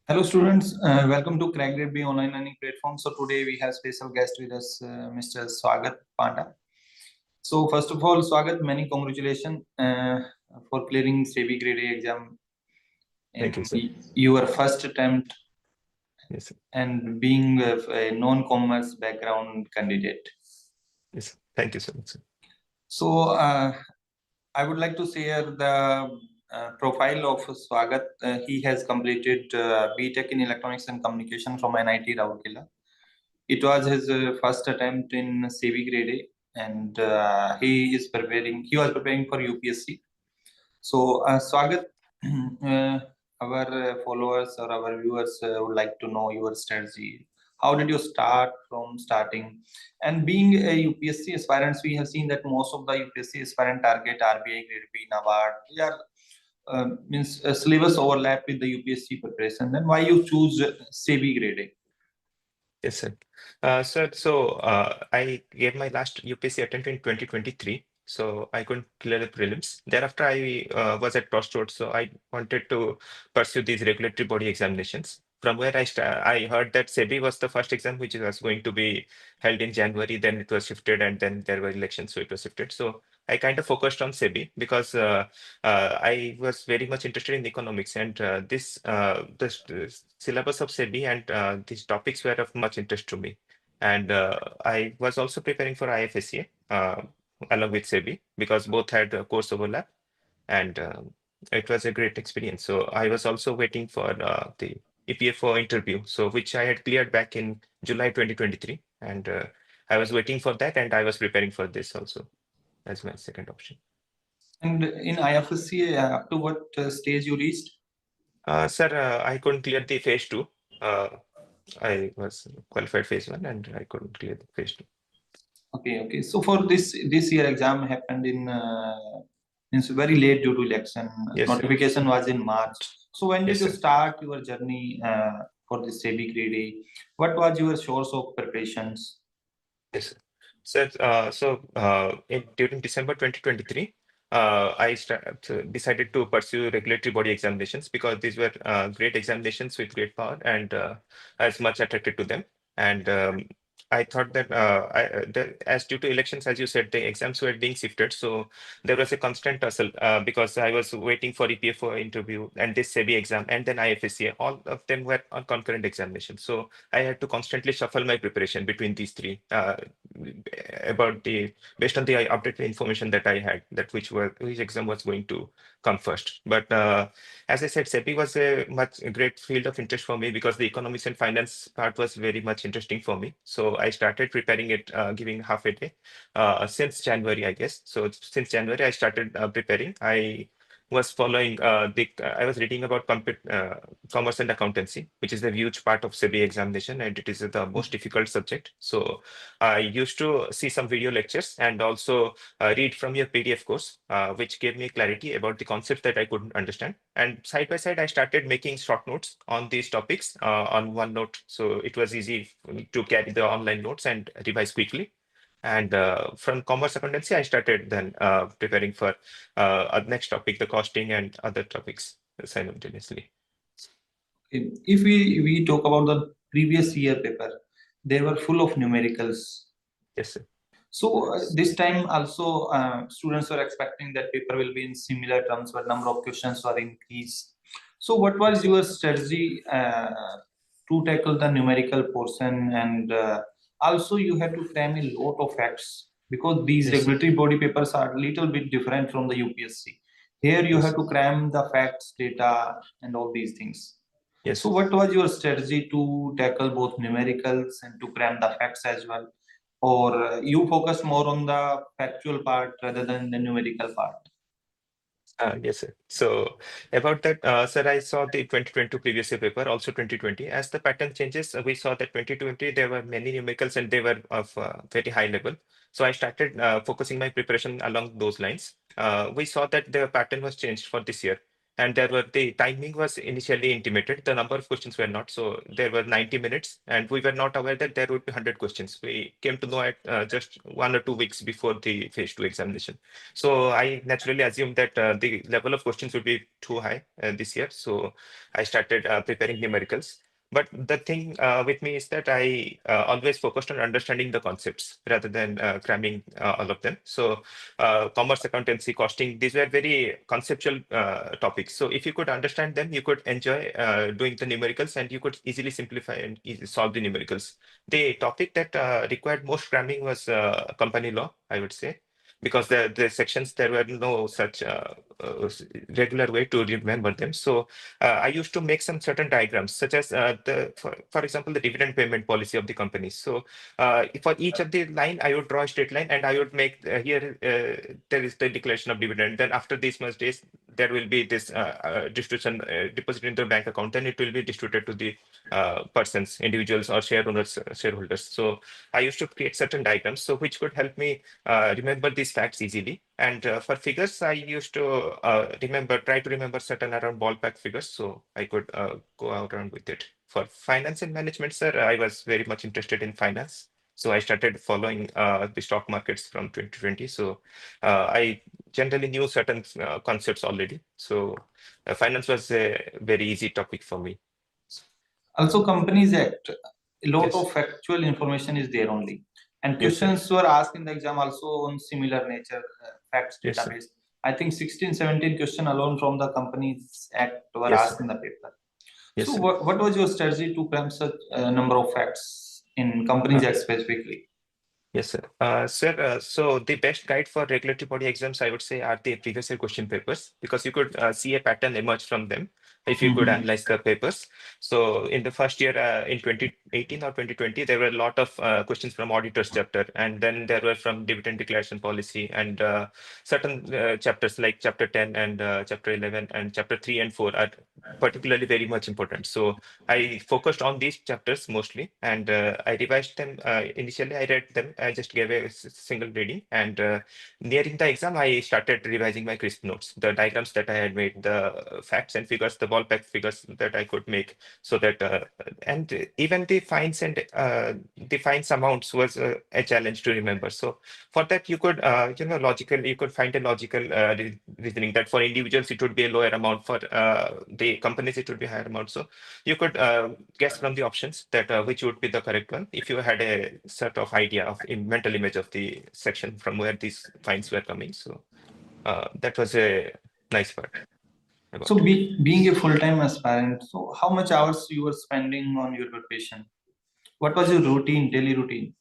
Hello students, welcome to CrackGrade online learning platform. So today we have special guest with us, Mr. Swagat Panda. So first of all, Swagat, many congratulations for clearing SEBI Grade A exam Thank you, in sir. your first attempt Yes, sir. and being a non-commerce background candidate. Yes, thank you so much, sir. So I would like to share the profile of Swagat. He has completed BTech in Electronics and Communication from NIT Rourkela. It was his first attempt in CV grade A, and he was preparing for UPSC. So, Swagat, our followers or our viewers would like to know your strategy. How did you start from starting? And being a UPSC aspirants, we have seen that most of the UPSC aspirant target RBI, Grade B, NABARD. They are means syllabus overlap with the UPSC preparation. Then why you choose CV grade A? Yes, sir. Sir, so I gave my last UPSC attempt in 2023, so I couldn't clear the prelims. Thereafter, I was at crossroads, so I wanted to pursue these regulatory body examinations. From where I heard that SEBI was the first exam which was going to be held in January, then it was shifted, and then there were elections, so it was shifted. So I kind of focused on SEBI because I was very much interested in economics, and the syllabus of SEBI and these topics were of much interest to me. And I was also preparing for IFSCA along with SEBI because both had a course overlap, and it was a great experience. So I was also waiting for the EPFO interview, so which I had cleared back in July 2023, and I was waiting for that, and I was preparing for this also as my second option. And in IFSC, up to what stage you reached? Sir, I couldn't clear the phase two. Uh, I was qualified phase one, and I couldn't clear the phase two. Okay. So for this year exam happened in means very late due to election. Yes, sir. Notification was in March. So when did Yes, you sir. start your journey for the SEBI grade A? What was your source of preparations? Yes, sir. During December 2023, decided to pursue regulatory body examinations because these were great examinations with great power, and I was much attracted to them. And I thought that as due to elections, as you said, the exams were being shifted. So there was a constant tussle because I was waiting for EPFO interview and this SEBI exam and then IFSCA. All of them were on concurrent examinations. So I had to constantly shuffle my preparation between these three about the based on the updated information that I had, that which exam was going to come first. But as I said, SEBI was a great field of interest for me because the economics and finance part was very much interesting for me. So I started preparing it, giving half a day since January, I guess. So since January, I started preparing. I was reading about commerce and accountancy, which is a huge part of SEBI examination, and it is the most difficult subject. So I used to see some video lectures and also read from your PDF course, which gave me clarity about the concepts that I couldn't understand. And side by side, I started making short notes on these topics on OneNote. So it was easy to carry the online notes and revise quickly. And from commerce accountancy, I started then preparing for next topic, the costing and other topics simultaneously. If we talk about the previous year paper, they were full of numericals. Yes, sir. So this time also students were expecting that paper will be in similar terms, but number of questions were increased. So what was Yes, sir. your strategy to tackle the numerical portion, and also you had to cram a lot of facts because these Yes, sir. regulatory body papers are a little bit different from the UPSC. Here you Yes, have sir. to cram the facts, data, and all these things. Yes, So sir. what was your strategy to tackle both numericals and to cram the facts as well? Or you focus more on the factual part rather than the numerical part? Yes, sir. So about that, sir, I saw the 2022 previous year paper, also 2020. As the pattern changes, we saw that 2020 there were many numericals and they were of very high level. So I started focusing my preparation along those lines. We saw that the pattern was changed for this year. and the timing was initially intimated. The number of questions were not. So there were 90 minutes, and we were not aware that there would be 100 questions. We came to know at just 1 or 2 weeks before the phase two examination. So I naturally assumed that the level of questions would be too high this year. So I started preparing numericals. But the thing with me is that I always focused on understanding the concepts rather than cramming all of them. So commerce, accountancy, costing, these were very conceptual topics. So if you could understand them, you could enjoy doing the numericals, and you could easily simplify and solve the numericals. The topic that required most cramming was company law, I would say, because the sections, there were no such regular way to remember them. So I used to make some certain diagrams, such as for example, the dividend payment policy of the company. So for each of the line, I would draw a straight line, and I would make here there is the declaration of dividend. Then after these much days, there will be this distribution deposit into the bank account. Then it will be distributed to the persons, individuals, or shareholders. So I used to create certain diagrams, so which could help me remember these facts easily. And for figures, I used to try to remember certain around ballpark figures, so I could go out around with it. For finance and management, sir, I was very much interested in finance. So I started following the stock markets from 2020. So I generally knew certain concepts already. So finance was a very easy topic for me. Also, Companies Act, a lot Yes. of factual information is there only. And Yes, sir. questions were asked in the exam also on similar nature, facts Yes, sir. database. I think 16, 17 question alone from the Companies Act were Yes, asked sir. in the paper. Yes, So sir. what was your strategy to cram such a number of facts in Companies Act specifically? Yes, sir. Sir, so the best guide for regulatory body exams, I would say, are the previous year question papers, because you could see a pattern emerge from them if you could analyze the papers. So in the first year, in 2018 or 2020, there were a lot of questions from auditors chapter, and then there were from dividend declaration policy, and certain chapters like chapter 10 and chapter 11 and chapter 3 and 4 are particularly very much important. So I focused on these chapters mostly, and I revised them. Initially, I read them. I just gave a single reading, and nearing the exam, I started revising my crisp notes, the diagrams that I had made, the facts and figures, the ballpark figures that I could make, so that and even the fines and the fines amounts was a challenge to remember. So for that, you could logically, you could find a logical reasoning that for individuals it would be a lower amount, for the companies it would be higher amount. So you could guess from the options that which would be the correct one if you had a sort of idea of a mental image of the section from where these fines were coming. So that was a nice part about So it. being a full-time aspirant, so how much hours you were spending on your preparation? What was your routine, daily routine?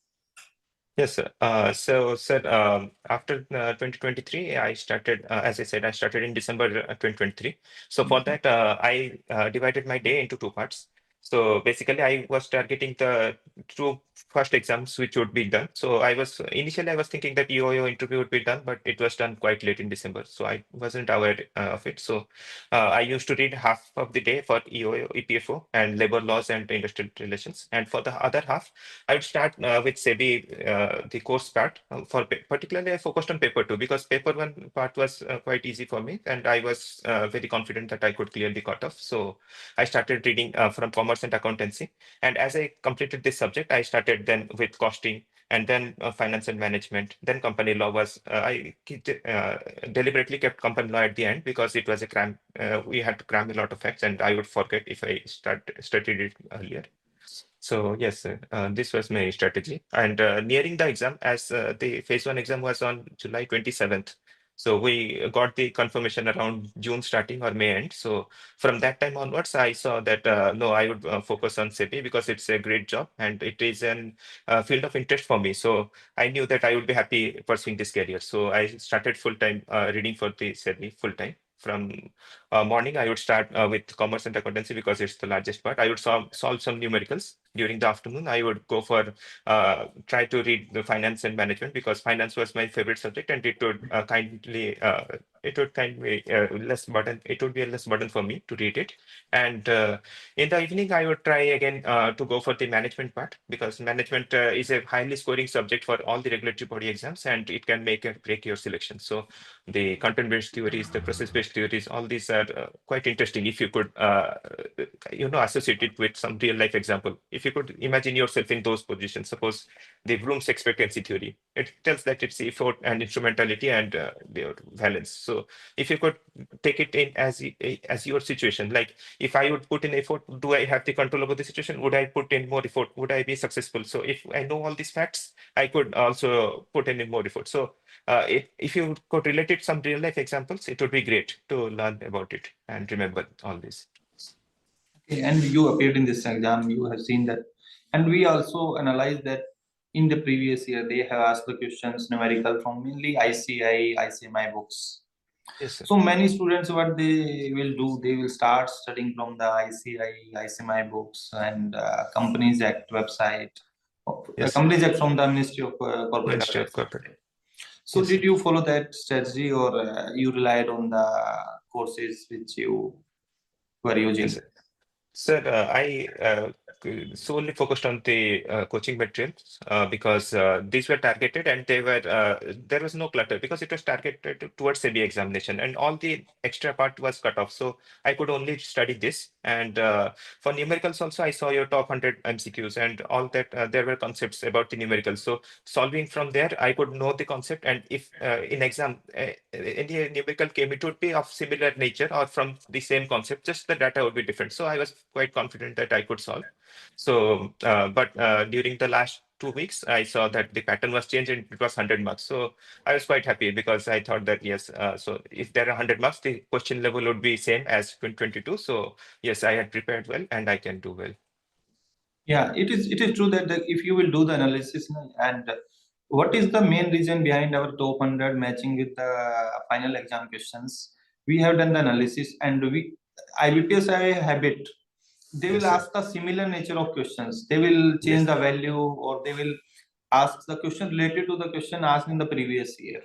Yes, sir. So, sir, after 2023, I started, as I said, I started in December 2023. So for that, I divided my day into two parts. So basically, I was targeting the two first exams which would be done. So initially I was thinking that EOO interview would be done, but it was done quite late in December. So I wasn't aware of it. So I used to read half of the day for EOO, EPFO, and labor laws and industrial relations. And for the other half, I would start with SEBI, the course part. Particularly, I focused on paper two, because paper one part was quite easy for me, and I was very confident that I could clear the cutoff. So I started reading from commerce and accountancy. And as I completed this subject, I started then with costing, and then finance and management. Then company law was, deliberately kept company law at the end, because it was a cram. We had to cram a lot of facts, and I would forget if I studied it earlier. So yes, this was my strategy. And nearing the exam, as the phase one exam was on July 27th. So we got the confirmation around June starting or May end. So from that time onwards, I saw that no, I would focus on SEBI, because it's a great job and it is an field of interest for me. So I knew that I would be happy pursuing this career. So I started full time reading for the SEBI full time. From morning, I would start with commerce and accountancy, because it's the largest part. I would solve some numericals. during the afternoon, I would go for try to read the finance and management because finance was my favorite subject, and it would kindly less burden. It would be a less burden for me to read it. And in the evening, I would try again to go for the management part because management is a highly scoring subject for all the regulatory body exams, and it can make or break your selection. So the content-based theories, the process-based theories, all these are quite interesting if you could, associate it with some real-life example. If you could imagine yourself in those positions, suppose the Bloom's expectancy theory, it tells that it's effort and instrumentality and their valence. So if you could take it in as your situation, like if I would put in effort, do I have the control over the situation? Would I put in more effort? Would I be successful? So if I know all these facts, I could also put in more effort. So if you could relate it some real life examples, it would be great to learn about it and remember all this. Okay, and you appeared in this exam, you have seen that. And we also analyzed that in the previous year, they have asked the questions numerical from mainly ICMI books. Yes, sir. So many students, what they will do, they will start studying from the ICMI books and Companies Act website, Yes, sir. Companies Act from the Ministry of Corporate Ministry of Affairs. Corporate. So Yes, did sir. you follow that strategy, or you relied on the courses which you were using? Yes, sir. Sir, I solely focused on the coaching materials because these were targeted and there was no clutter because it was targeted towards SEBI examination and all the extra part was cut off. So I could only study this. And for numericals also, I saw your top 100 MCQs and all that. There were concepts about the numericals. So solving from there, I could know the concept. And if in exam, any numerical came, it would be of similar nature or from the same concept, just the data would be different. So I was quite confident that I could solve. So, but during the last 2 weeks, I saw that the pattern was changed and it was 100 marks. So I was quite happy because I thought that, yes, so if there are 100 marks, the question level would be same as 2022. So yes, I had prepared well and I can do well. Yeah, it is true that if you will do the analysis and what is the main reason behind our top 100 matching with the final exam questions, we have done the analysis and IBPS have a habit. They will Yes, sir. ask the similar nature of questions. They will change Yes, the value, or they will ask the question related to the question asked in the previous year.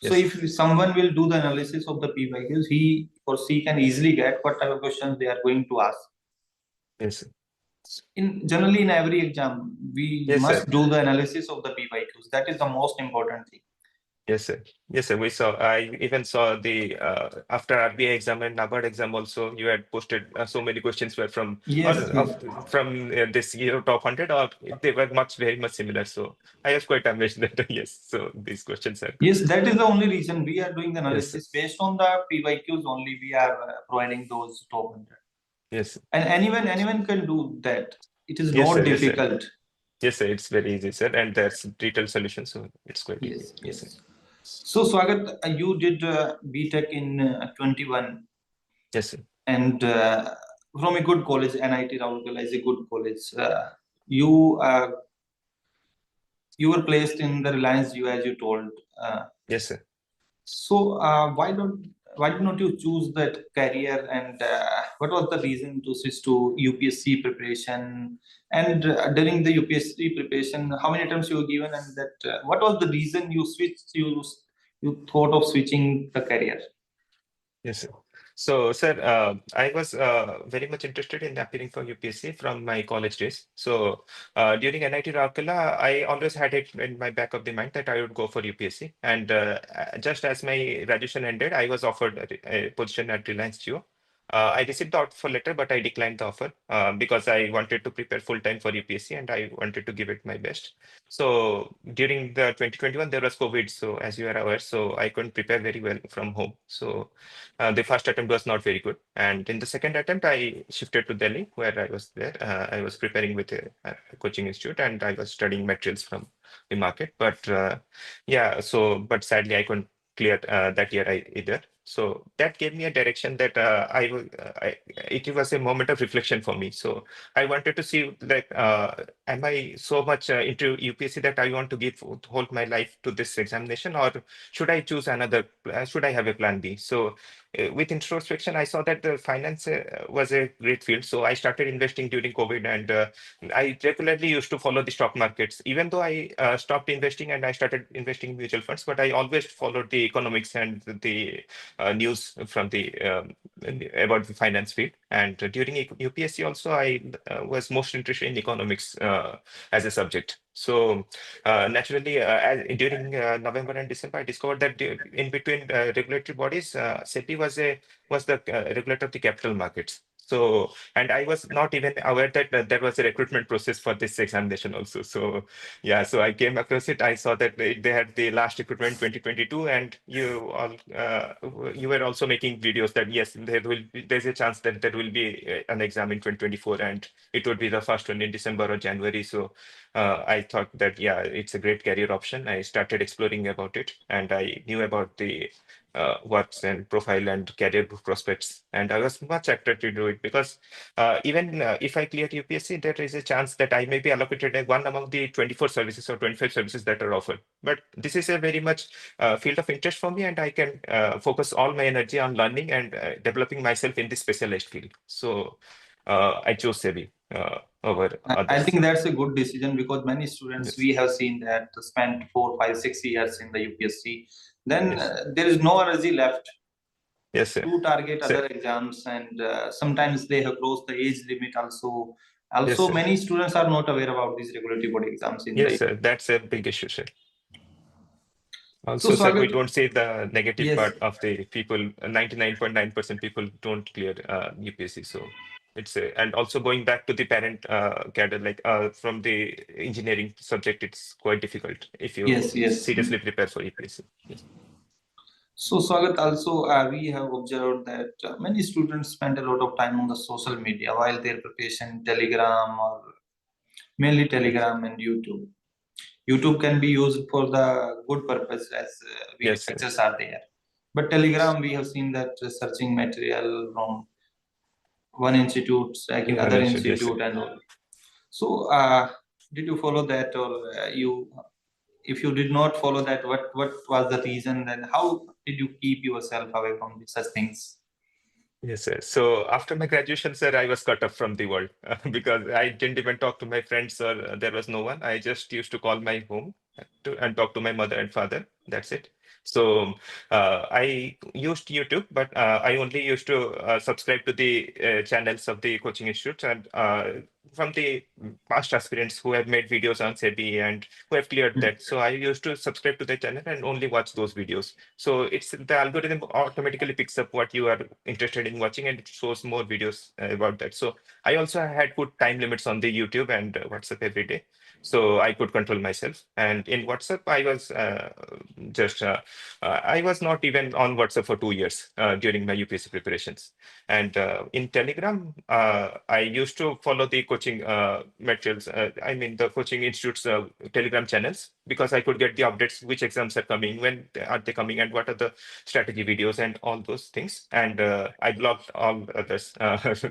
So yes, if someone will do the analysis of the PYQs, he or she can easily get what type of questions they are going to ask. yes, sir. In generally in every exam, we Yes, must sir. do the analysis of the PYQs. That is the most important thing. Yes, sir. Yes, sir. We saw. I even saw the after RBI exam and NABARD exam also. You had posted so many questions were from or Yes, yes. from this year top 100, or they were very much similar. So I was quite amazed that yes. So these questions are good. Yes, that is the only reason we are doing the Yes, sir. analysis based on the PYQs only. We are providing those top 100. Yes, sir. And anyone can do that. It is Yes, not sir. Yes, sir. difficult. Yes, sir. It's very easy, sir, and there's detailed solution, so it's quite easy. Yes, Yes, sir. yes. So Swagat, you did BTech in 21, Yes, sir. and from a good college. NIT Rourkela is a good college. You you were placed in the Reliance U, as you told. Uh, Yes, sir. so why did not you choose that career, and what was the reason to switch to UPSC preparation? And during the UPSC preparation, how many attempts you were given, and that what was the reason you switched? You thought of switching the career? Yes, sir. So, sir, I was very much interested in appearing for UPSC from my college days. So, during NIT Rourkela, I always had it in my back of the mind that I would go for UPSC. And just as my graduation ended, I was offered a position at Reliance Jio. I received the offer letter, but I declined the offer because I wanted to prepare full time for UPSC and I wanted to give it my best. So during the 2021, there was COVID. So as you are aware, so I couldn't prepare very well from home. So the first attempt was not very good. And in the second attempt, I shifted to Delhi, where I was there. I was preparing with a coaching institute and I was studying materials from the market. But yeah, but sadly, I couldn't clear that year either. So that gave me a direction that it was a moment of reflection for me. So I wanted to see like, am I so much into UPSC that I want to give hold my life to this examination, or should I choose another? Should I have a plan B? So with introspection, I saw that the finance was a great field. So I started investing during COVID, and I regularly used to follow the stock markets. Even though I stopped investing and I started investing in mutual funds, but I always followed the economics and the news from the about the finance field. And during UPSC also, I was most interested in economics as a subject. So naturally, during November and December, I discovered that in between regulatory bodies, SEBI was the regulator of the capital markets. So, and I was not even aware that there was a recruitment process for this examination also. So, yeah, so I came across it. I saw that they had the last recruitment 2022, and you were also making videos that yes, there's a chance that there will be an exam in 2024, and it would be the first one in December or January. So I thought that, yeah, it's a great career option. I started exploring about it, and I knew about the works and profile and career prospects. And I was much attracted to do it because even if I clear UPSC, there is a chance that I may be allocated one among the 24 services or 25 services that are offered. But this is a very much field of interest for me, and I can focus all my energy on learning and developing myself in this specialized field. So I chose SEBI over I others. think that's a good decision because many students Yes. we have seen that spent 4, 5, 6 years in the UPSC. Then Yes. there is no energy left Yes, sir. to target So, other exams, and sometimes they have crossed the age limit also. yes, Also, sir. many students are not aware about these regulatory body exams in Yes, the. sir. That's a big issue, sir. So, Also, sir, we Swagat, don't see the negative yes, part of the people. 99.9% people don't clear UPSC. So it's and also going back to the parent cadre, like from the engineering subject, it's quite difficult if you yes, yes. seriously prepare for UPSC. Yes. So, Swagat, also we have observed that many students spend a lot of time on the social media while their preparation, Telegram or mainly Yes. Telegram and YouTube. YouTube can be used for the good purpose as video Yes, sir. lectures are there. But Telegram, we have seen that searching material from one institute, In second one other issue, yes, sir. institute, and all. So, did you follow that, or you? If you did not follow that, what was the reason? And how did you keep yourself away from such things? Yes, sir. So after my graduation, sir, I was cut off from the world because I didn't even talk to my friends or there was no one. I just used to call my home and talk to my mother and father. That's it. So I used YouTube, but I only used to subscribe to the channels of the coaching institutes and from the past aspirants who have made videos on SEBI and who have cleared that. So I used to subscribe to the channel and only watch those videos. So it's the algorithm automatically picks up what you are interested in watching and it shows more videos about that. So I also had put time limits on the YouTube and WhatsApp every day. So I could control myself. And in WhatsApp, I was just, I was not even on WhatsApp for 2 years during my UPSC preparations. And in Telegram, I used to follow the coaching materials, I mean, the coaching institute's Telegram channels, because I could get the updates, which exams are coming, when are they coming, and what are the strategy videos and all those things. And I blocked all others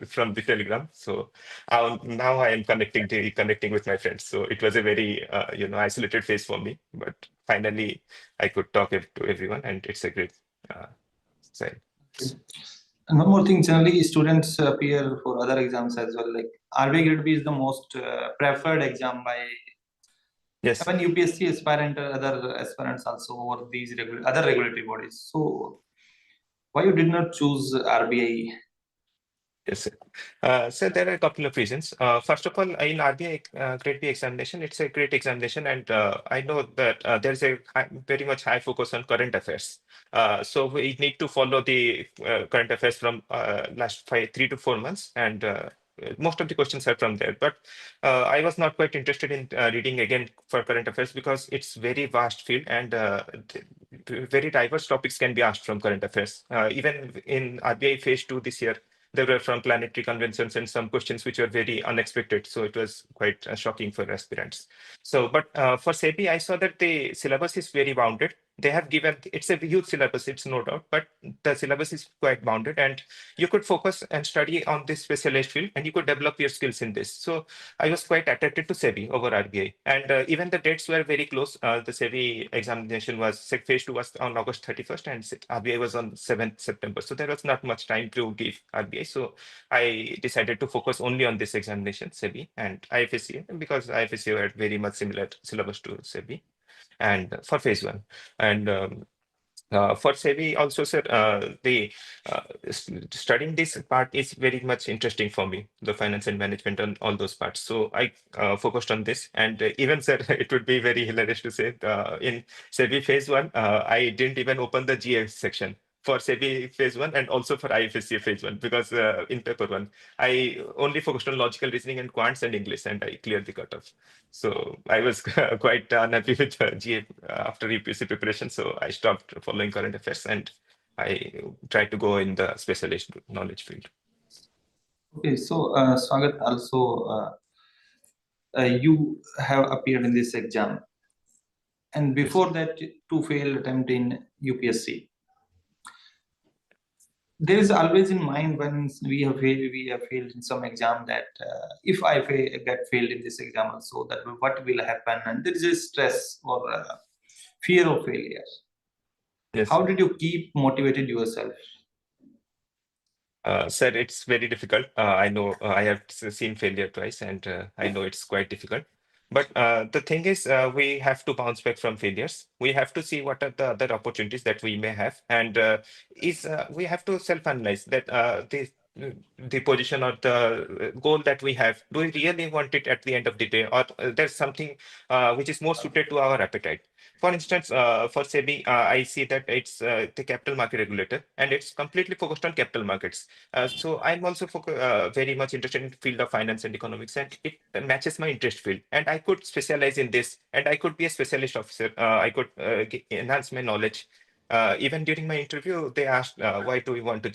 from the Telegram. So now I am connecting with my friends. So it was a very isolated phase for me, but finally I could talk to everyone, and it's a great sign. And one more thing, generally students appear for other exams as well. Like RB Grade B is the most preferred exam by Yes. even UPSC aspirant or other aspirants also over these other regulatory bodies. So why you did not choose RBI? Yes, sir. So there are a couple of reasons. First of all, in RBI Grade B examination, it's a great examination, and I know that there's a very much high focus on current affairs. So we need to follow the current affairs from last 3 to 4 months, and most of the questions are from there. But I was not quite interested in reading again for current affairs because it's very vast field and very diverse topics can be asked from current affairs. Even in RBI Phase 2 this year, there were from planetary conventions and some questions which were very unexpected. So it was quite shocking for aspirants. So, but for SEBI, I saw that the syllabus is very bounded. they have given, it's a huge syllabus, it's no doubt, but the syllabus is quite bounded, and you could focus and study on this specialized field, and you could develop your skills in this. So I was quite attracted to SEBI over RBI, and even the dates were very close. The SEBI examination was phase 2 was on August 31st, and RBI was on 7th September. So there was not much time to give RBI. So I decided to focus only on this examination, SEBI and IFSCA, because IFSCA had very much similar syllabus to SEBI, and for phase 1. And for SEBI also, sir, the studying this part is very much interesting for me, the finance and management and all those parts. So I focused on this, and even, sir, it would be very hilarious to say in SEBI phase 1, I didn't even open the GA section for SEBI phase 1 and also for IFSCA phase 1, because in paper 1, I only focused on logical reasoning and quants and English, and I cleared the cutoff. So I was quite unhappy with GA after UPSC preparation. So I stopped following current affairs, and I tried to go in the specialist knowledge field. Okay, so Swagat, also you have appeared in this exam, and before that, two failed attempt in UPSC. There is always in mind when we have failed in some exam that if I get failed in this exam also, that what will happen, and there is a stress or fear of failure. Yes. How did you keep motivated yourself? Sir, it's very difficult. I know I have seen failure twice, and I know it's quite difficult. But the thing is, we have to bounce back from failures. We have to see what are the other opportunities that we may have, and we have to self-analyze that the position or the goal that we have. Do we really want it at the end of the day, or there's something which is more suited to our appetite? For instance, for SEBI, I see that it's the capital market regulator, and it's completely focused on capital markets. So I'm also very much interested in the field of finance and economics, and it matches my interest field. And I could specialize in this, and I could be a specialist officer. I could enhance my knowledge. Even during my interview, they asked, why do we want to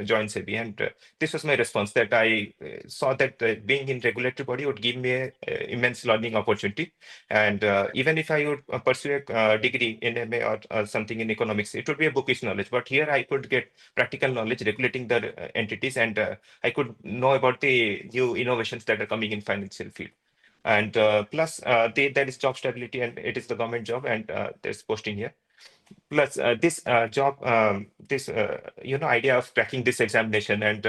join SEBI? And this was my response, that I saw that being in regulatory body would give me an immense learning opportunity. And even if I would pursue a degree in MA or something in economics, it would be a bookish knowledge. But here I could get practical knowledge regulating the entities, and I could know about the new innovations that are coming in financial field. And plus, there is job stability, and it is the government job, and there's posting here. Plus, this job, this idea of cracking this examination and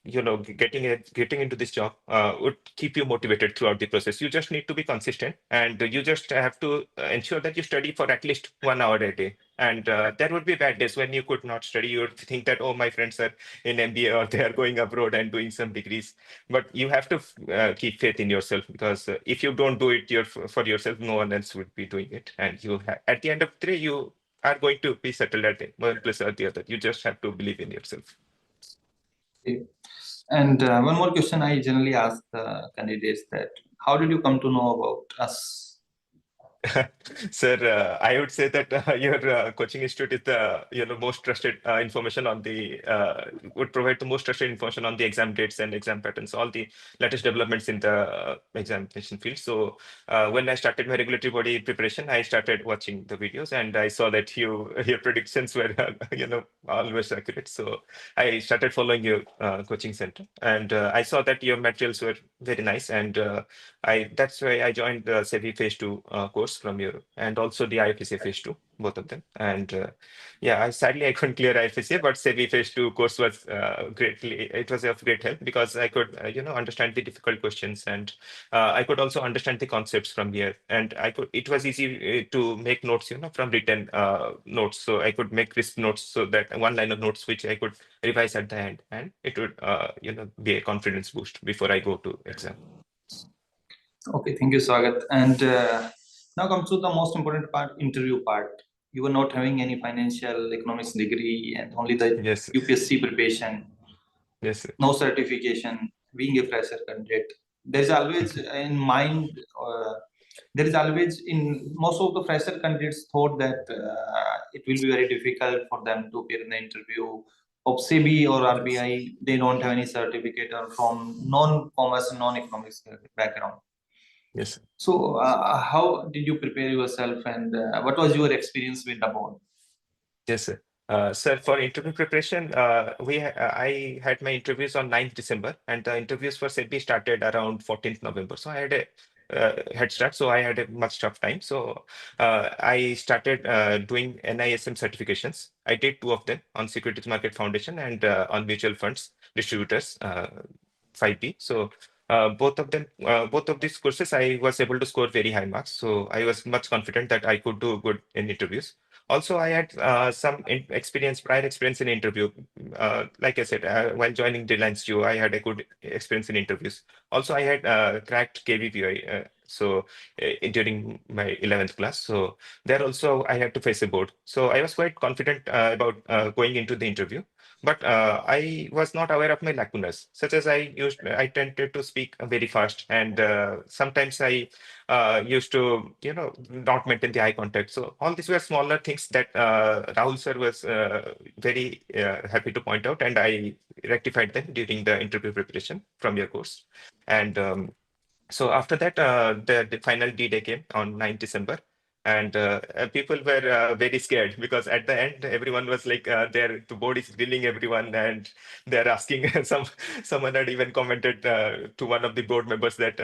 getting into this job would keep you motivated throughout the process. You just need to be consistent, and you just have to ensure that you study for at least 1 hour a day. And there would be bad days when you could not study. You would think that, oh, my friends are in MBA or they are going abroad and doing some degrees. But you have to keep faith in yourself, because if you don't do it for yourself, no one else would be doing it. And at the end of the day, you are going to be settled at one place or the other. You just have to believe in yourself. Okay. And one more question I generally ask the candidates, that how did you come to know about us? Sir, I would say that your coaching institute is the most trusted information on the would provide the most trusted information on the exam dates and exam patterns, all the latest developments in the examination field. So when I started my regulatory body preparation, I started watching the videos, and I saw that your predictions were always accurate. So I started following your coaching center, and I saw that your materials were very nice, and that's why I joined the SEBI phase 2 course from Europe, and also the IFSCA phase 2, both of them. And yeah, sadly I couldn't clear IFSCA, but SEBI phase 2 course was it was of great help, because I could understand the difficult questions, and I could also understand the concepts from here, and it was easy to make notes from written notes. So I could make crisp notes, so that one line of notes which I could revise at the end, and it would be a confidence boost before I go to exam. Okay, thank you, Swagat. And now comes to the most important part, interview part. You were not having any financial economics degree, and only the Yes. UPSC preparation. Yes, sir. No certification, being a fresher candidate. There's always in mind, there is always in most of the fresher candidates thought that it will be very difficult for them to appear in the interview of SEBI or RBI. They don't have any certificate or from non-commerce, non-economics background. Yes. So, how did you prepare yourself, and what was your experience with the board? Yes, sir. Sir, for interview preparation, I had my interviews on 9th December, and the interviews for SEBI started around 14th November. So I had a head start, so I had a much tough time. So I started doing NISM certifications. I did two of them on Securities Market Foundation and on mutual funds distributors, 5B. So both of these courses, I was able to score very high marks. So I was much confident that I could do good in interviews. Also, I had some prior experience in interview. Like I said, while joining Reliance Jio, I had a good experience in interviews. Also, I had cracked KVPI. During my 11th class. So there also I had to face a board. So I was quite confident about going into the interview. But I was not aware of my lacunas, such as I tended to speak very fast, and sometimes I used to, not maintain the eye contact. So all these were smaller things that Rahul sir was very happy to point out, and I rectified them during the interview preparation from your course. And so after that, the final D-Day came on 9th December. And people were very scared because at the end, everyone was like, the board is grilling everyone, and they're asking someone had even commented to one of the board members that,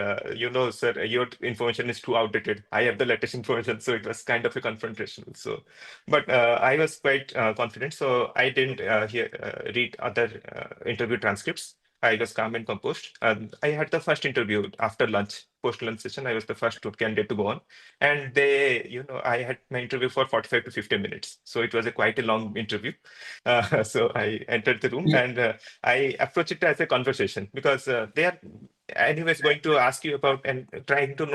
sir, your information is too outdated. I have the latest information. So it was kind of a confrontation. So, but I was quite confident. So I didn't read other interview transcripts. I was calm and composed. I had the first interview after lunch, post-lunch session. I was the first candidate to go on, and I had my interview for 45 to 50 minutes. So it was quite a long interview. So I entered the room Yeah. and I approached it as a conversation because they are anyways going to ask you about and trying to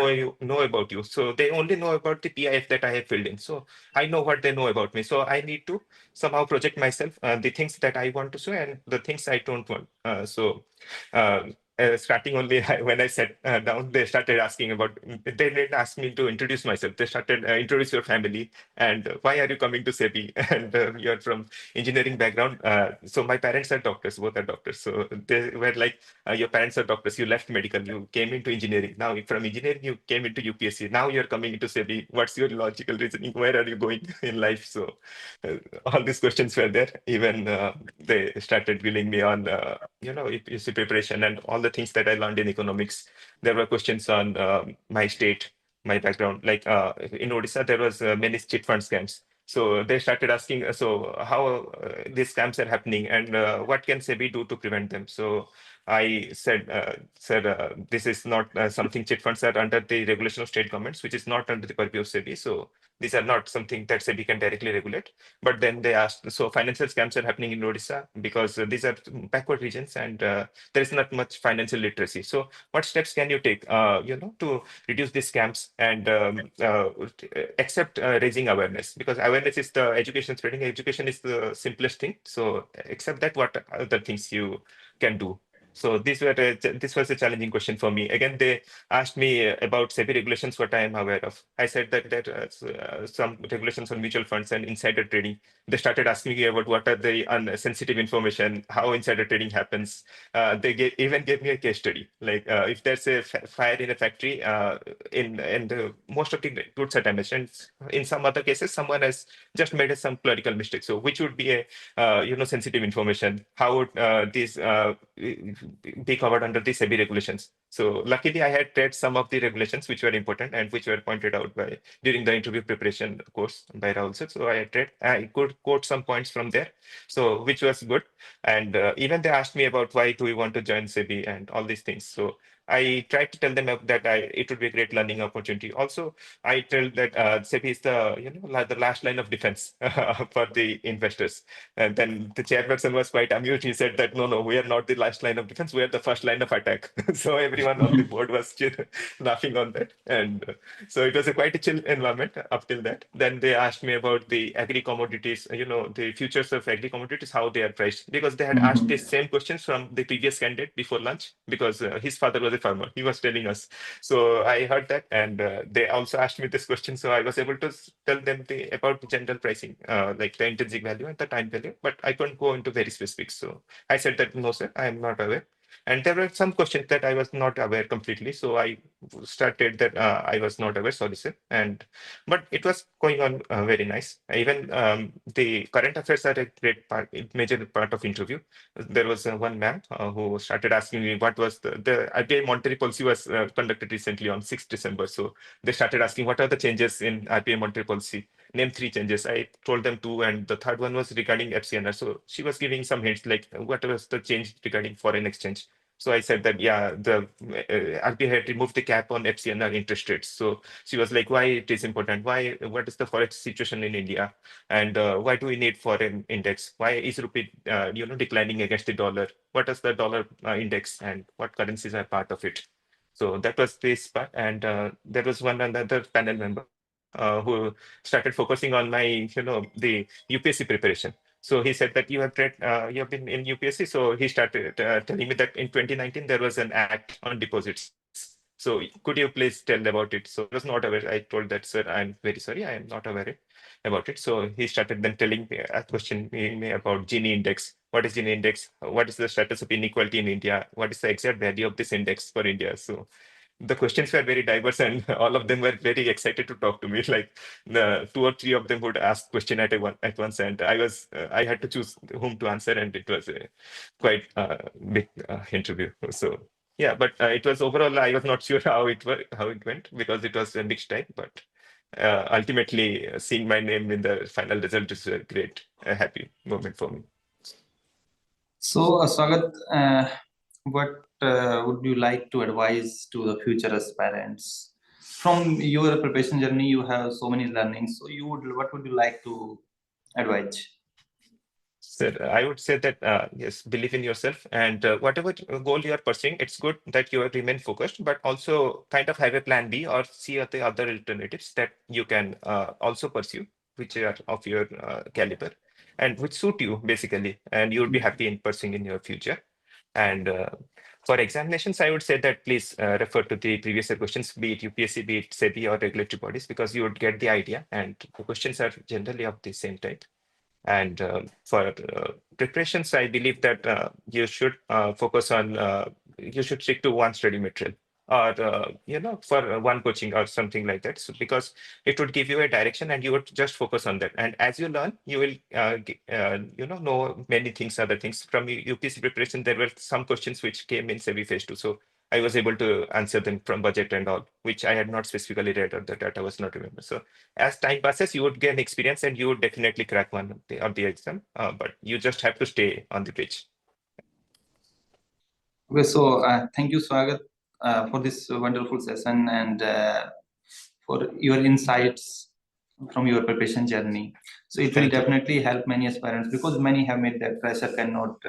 know about you. So they only know about the PIF that I have filled in. So I know what they know about me. So I need to somehow project myself, the things that I want to show and the things I don't want. Starting only when I sat down, they started asking about. They didn't ask me to introduce myself. They started introduce your family and why are you coming to SEBI and you're from engineering background. So my parents are doctors, both are doctors. So they were like, your parents are doctors. You left medical. You came into engineering. Now from engineering you came into UPSC. Now you're coming into SEBI. What's your logical reasoning? Where are you going in life? So uh, all these questions were there. Even they started grilling me on, UPSC preparation and all the things that I learned in economics. There were questions on my state, my background. Like in Odisha, there was many chit fund scams. So they started asking, so how these scams are happening and what can SEBI do to prevent them? So I said, this is not something chit funds are under the regulation of state governments, which is not under the purview of SEBI. So these are not something that SEBI can directly regulate. But then they asked, so financial scams are happening in Odisha because these are backward regions and there is not much financial literacy. So what steps can you take, to reduce these scams and accept raising awareness? Because awareness is the education spreading. Education is the simplest thing. So accept that. What other things you can do? So this was a challenging question for me. Again, they asked me about SEBI regulations, what I am aware of. I said that some regulations on mutual funds and insider trading. They started asking me about what are the sensitive information, how insider trading happens. Even gave me a case study. Like if there's a fire in a factory, most of the goods are damaged, and in some other cases, someone has just made some clerical mistake. So which would be a sensitive information? How would these be covered under the SEBI regulations? So luckily, I had read some of the regulations which were important and which were pointed out by during the interview preparation course by Rahul sir. So I could quote some points from there. So which was good. And even they asked me about why do we want to join SEBI and all these things. So I tried to tell them that it would be a great learning opportunity. Also, I tell that SEBI is the last line of defense for the investors. And then the chairperson was quite amused. He said that no, we are not the last line of defense. We are the first line of attack. So everyone on the board was laughing on that. And so it was quite a chill environment up till that. Then they asked me about the agri commodities, the futures of agri commodities, how they are priced, because they had asked the same questions from the previous candidate before lunch, because his father was a farmer. He was telling us. So I heard that, and they also asked me this question. So I was able to tell them about the general pricing, like the intrinsic value and the time value, but I couldn't go into very specifics. So I said that no, sir, I am not aware. And there were some questions that I was not aware completely. So I started that I was not aware, sorry, sir. But it was going on very nice. Even the current affairs are a great part, major part of interview. There was one ma'am who started asking me what was the RBI monetary policy was conducted recently on 6th December. So they started asking what are the changes in RBI monetary policy. Name 3 changes. I told them 2, and the third one was regarding FCNR. So she was giving some hints like what was the change regarding foreign exchange. So I said that yeah, the RBI had removed the cap on FCNR interest rates. So she was like, why it is important? Why? What is the forex situation in India? And why do we need foreign index? Why is rupee declining against the dollar? What is the dollar index, and what currencies are part of it? So that was this part, and there was one another panel member who started focusing on my, the UPSC preparation. So he said that you have been in UPSC. So he started telling me that in 2019 there was an act on deposits. So could you please tell about it? So I was not aware. I told that, sir, I'm very sorry, I am not aware about it. So he started then telling me, questioning me about Gini index. What is Gini index? What is the status of inequality in India? What is the exact value of this index for India? So the questions were very diverse, and all of them were very excited to talk to me. Like the 2 or 3 of them would ask question at once, and I had to choose whom to answer, and it was a quite big interview. So yeah, but it was overall, I was not sure how it went because it was a mixed type, but ultimately seeing my name in the final result is a great happy moment for me. So, Swagat, what would you like to advise to the future aspirants? From your preparation journey, you have so many learnings. So, what would you like to advise? So I would say that yes, believe in yourself, and whatever goal you are pursuing, it's good that you remain focused, but also kind of have a plan B or see the other alternatives that you can also pursue, which are of your caliber and which suit you basically, and you'll be happy in pursuing in your future. And for examinations, I would say that please refer to the previous year questions, be it UPSC, be it SEBI or regulatory bodies, because you would get the idea, and the questions are generally of the same type. And for preparations, I believe that you should focus on, you should stick to one study material or, for one coaching or something like that. So because it would give you a direction and you would just focus on that. And as you learn, you will, know many things, other things. From UPSC preparation, there were some questions which came in SEBI phase 2. So I was able to answer them from budget and all, which I had not specifically read or the data was not remember. So as time passes, you would gain experience and you would definitely crack one of the exam. But you just have to stay on the pitch. Okay, so thank you, Swagat, for this wonderful session and for your insights from your preparation journey. So it will Thank you. definitely help many aspirants because many have made that pressure cannot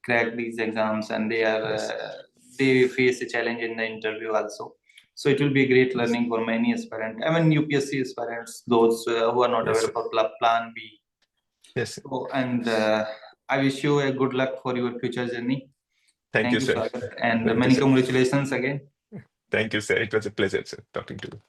crack these exams, and Yes. they face a challenge in the interview also. So it will be a great learning for many aspirants. I mean, UPSC aspirants, those who are not Yes, aware of Plan B. yes. So, and I wish you a good luck for your future journey. Thank you, sir. Swagat, and Thank you, many sir. congratulations again. Thank you, sir. It was a pleasure, sir, talking to you.